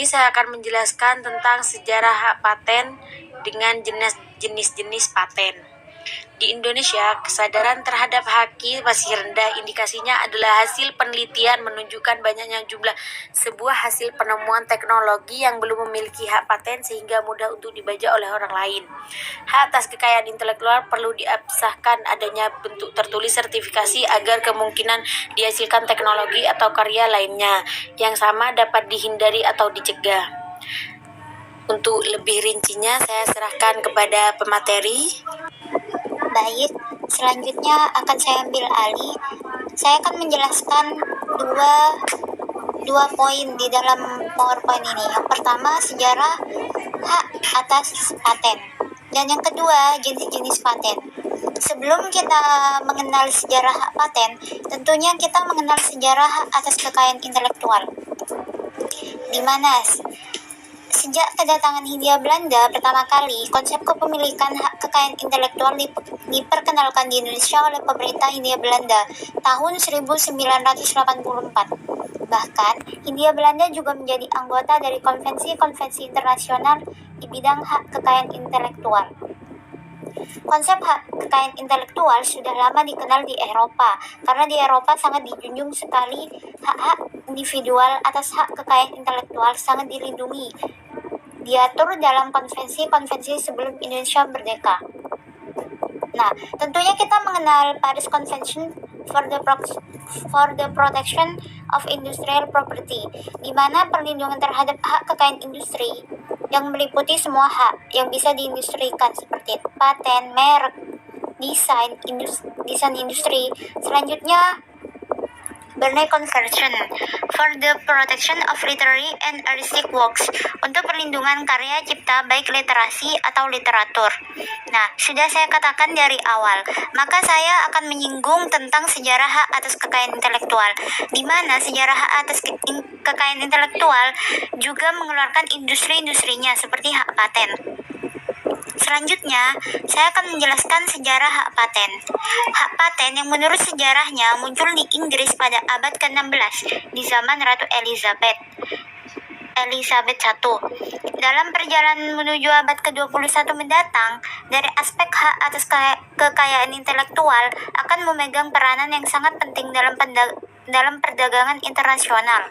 saya akan menjelaskan tentang sejarah hak paten dengan jenis-jenis paten. Di Indonesia, kesadaran terhadap haki masih rendah. Indikasinya adalah hasil penelitian menunjukkan banyaknya jumlah sebuah hasil penemuan teknologi yang belum memiliki hak paten sehingga mudah untuk dibajak oleh orang lain. Hak atas kekayaan intelektual perlu diabsahkan adanya bentuk tertulis sertifikasi agar kemungkinan dihasilkan teknologi atau karya lainnya yang sama dapat dihindari atau dicegah. Untuk lebih rincinya, saya serahkan kepada pemateri. Baik, selanjutnya akan saya ambil alih. Saya akan menjelaskan dua poin di dalam PowerPoint ini. Yang pertama, sejarah hak atas paten. Dan yang kedua, jenis-jenis paten. Sebelum kita mengenal sejarah hak paten, tentunya kita mengenal sejarah hak atas kekayaan intelektual. Di mana sejak kedatangan Hindia Belanda pertama kali, konsep kepemilikan hak kekayaan intelektual diperkenalkan di Indonesia oleh pemerintah Hindia Belanda tahun 1984. Bahkan, Hindia Belanda juga menjadi anggota dari konvensi-konvensi internasional di bidang hak kekayaan intelektual. Konsep hak kekayaan intelektual sudah lama dikenal di Eropa, karena di Eropa sangat dijunjung sekali hak-hak individual atas hak kekayaan intelektual sangat dilindungi, diatur dalam konvensi-konvensi sebelum Indonesia merdeka. Nah, tentunya kita mengenal Paris Convention for the Protection of Industrial Property, di mana perlindungan terhadap hak kekayaan industri yang meliputi semua hak yang bisa diindustrikan seperti paten, merek, desain industri. Selanjutnya, Berne Convention for the Protection of Literary and Artistic Works untuk perlindungan karya cipta baik literasi atau literatur. Nah, sudah saya katakan dari awal, maka saya akan menyinggung tentang sejarah hak atas kekayaan intelektual, di mana sejarah hak atas kekayaan intelektual juga mengeluarkan industri-industrinya seperti hak paten. Selanjutnya, saya akan menjelaskan sejarah hak paten. Hak paten yang menurut sejarahnya muncul di Inggris pada abad ke-16 di zaman Ratu Elizabeth I. Dalam perjalanan menuju abad ke-21 mendatang, dari aspek hak atas kekayaan intelektual akan memegang peranan yang sangat penting dalam perdagangan internasional.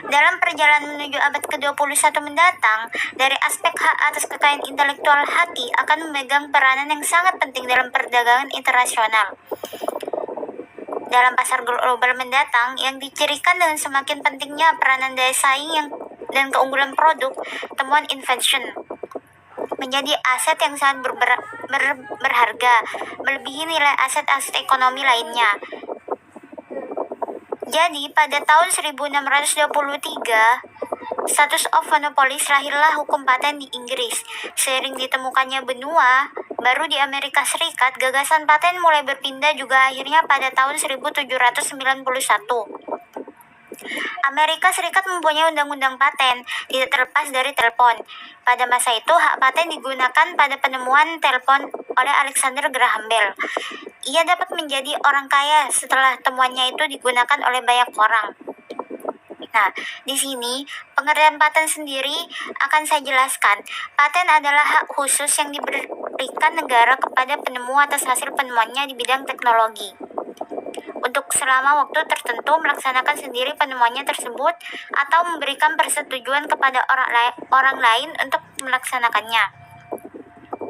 Dalam perjalanan menuju abad ke-21 mendatang, dari aspek hak atas kekayaan intelektual haki akan memegang peranan yang sangat penting dalam perdagangan internasional. Dalam pasar global mendatang, yang dicirikan dengan semakin pentingnya peranan daya saing dan keunggulan produk, temuan invention menjadi aset yang sangat berharga, melebihi nilai aset-aset ekonomi lainnya. Jadi, pada tahun 1623, status of monopolis lahirlah hukum paten di Inggris. Seiring ditemukannya benua baru di Amerika Serikat, gagasan paten mulai berpindah juga akhirnya pada tahun 1791. Amerika Serikat mempunyai undang-undang paten, tidak terlepas dari telepon. Pada masa itu, hak paten digunakan pada penemuan telepon oleh Alexander Graham Bell. Ia dapat menjadi orang kaya setelah temuannya itu digunakan oleh banyak orang. Nah, di sini pengertian paten sendiri akan saya jelaskan. Paten adalah hak khusus yang diberikan negara kepada penemu atas hasil penemuannya di bidang teknologi, untuk selama waktu tertentu melaksanakan sendiri penemuannya tersebut atau memberikan persetujuan kepada orang lain untuk melaksanakannya.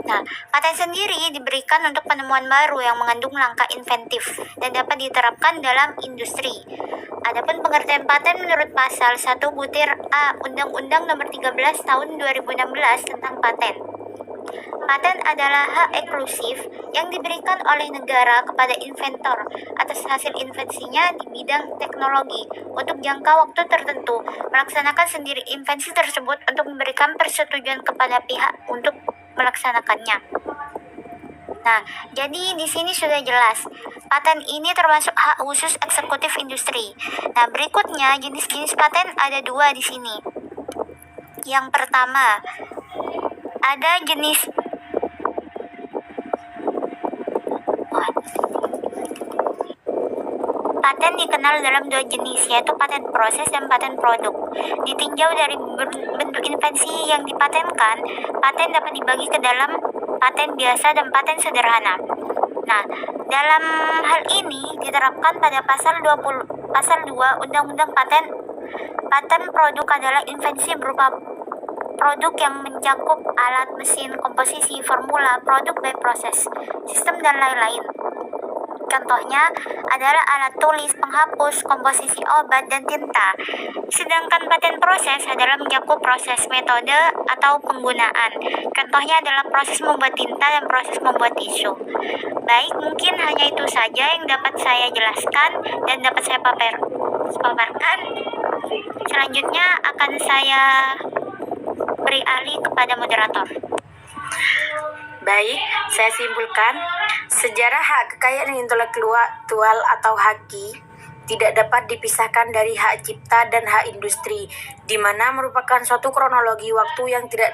Nah, paten sendiri diberikan untuk penemuan baru yang mengandung langkah inventif dan dapat diterapkan dalam industri. Adapun pengertian paten menurut pasal 1 butir A Undang-Undang Nomor 13 Tahun 2016 tentang paten. Paten adalah hak eksklusif yang diberikan oleh negara kepada inventor atas hasil invensinya di bidang teknologi untuk jangka waktu tertentu, melaksanakan sendiri invensi tersebut untuk memberikan persetujuan kepada pihak untuk melaksanakannya. Nah, jadi di sini sudah jelas, paten ini termasuk hak khusus eksekutif industri. Nah, berikutnya jenis-jenis paten ada dua di sini. Yang pertama, ada jenis paten dikenal dalam dua jenis, yaitu paten proses dan paten produk. Ditinjau dari bentuk invensi yang dipatenkan, paten dapat dibagi ke dalam paten biasa dan paten sederhana. Nah, dalam hal ini diterapkan pada pasal 2 Undang-Undang Paten. Paten produk adalah invensi berupa produk yang mencakup alat, mesin, komposisi, formula, produk by proses, sistem, dan lain-lain. Contohnya adalah alat tulis, penghapus, komposisi obat, dan tinta. Sedangkan paten proses adalah mencakup proses, metode, atau penggunaan. Contohnya adalah proses membuat tinta dan proses membuat tisu. Baik, mungkin hanya itu saja yang dapat saya jelaskan dan dapat saya paparkan. Selanjutnya akan saya beri alih kepada moderator. Baik, saya simpulkan, sejarah hak kekayaan intelektual atau HAKI tidak dapat dipisahkan dari hak cipta dan hak industri, di mana merupakan suatu kronologi waktu yang tidak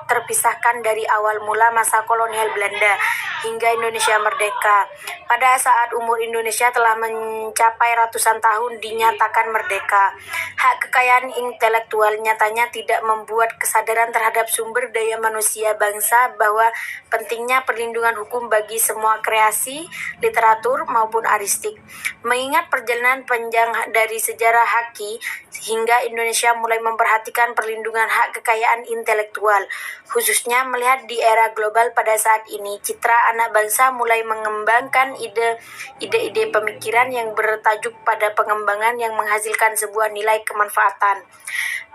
terpisahkan dari awal mula masa kolonial Belanda hingga Indonesia merdeka. Pada saat umur Indonesia telah mencapai ratusan tahun dinyatakan merdeka, hak kekayaan intelektual nyatanya tidak membuat kesadaran terhadap sumber daya manusia bangsa bahwa pentingnya perlindungan hukum bagi semua kreasi, literatur maupun aristik. Mengingat perjalanan panjang dari sejarah HAKI hingga Indonesia mulai memperhatikan perlindungan hak kekayaan intelektual, khususnya melihat di era global pada saat ini, citra anak bangsa mulai mengembangkan ide-ide pemikiran yang bertajuk pada pengembangan yang menghasilkan sebuah nilai kemanfaatan.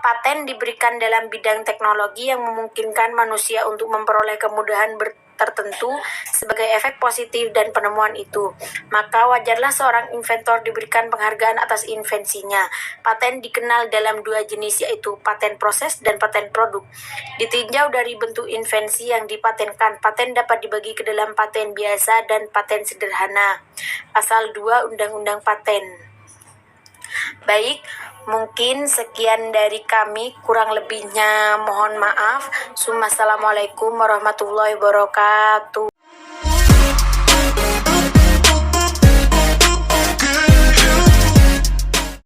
Paten diberikan dalam bidang teknologi yang memungkinkan manusia untuk memperoleh kemudahan tertentu sebagai efek positif dan penemuan itu. Maka wajarlah seorang inventor diberikan penghargaan atas invensinya. Paten dikenal dalam dua jenis, yaitu paten proses dan paten produk. Ditinjau dari bentuk invensi yang dipatenkan, paten dapat dibagi ke dalam paten biasa dan paten sederhana. Pasal 2 Undang-Undang Paten. Baik, mungkin sekian dari kami, kurang lebihnya mohon maaf. Assalamualaikum warahmatullahi wabarakatuh.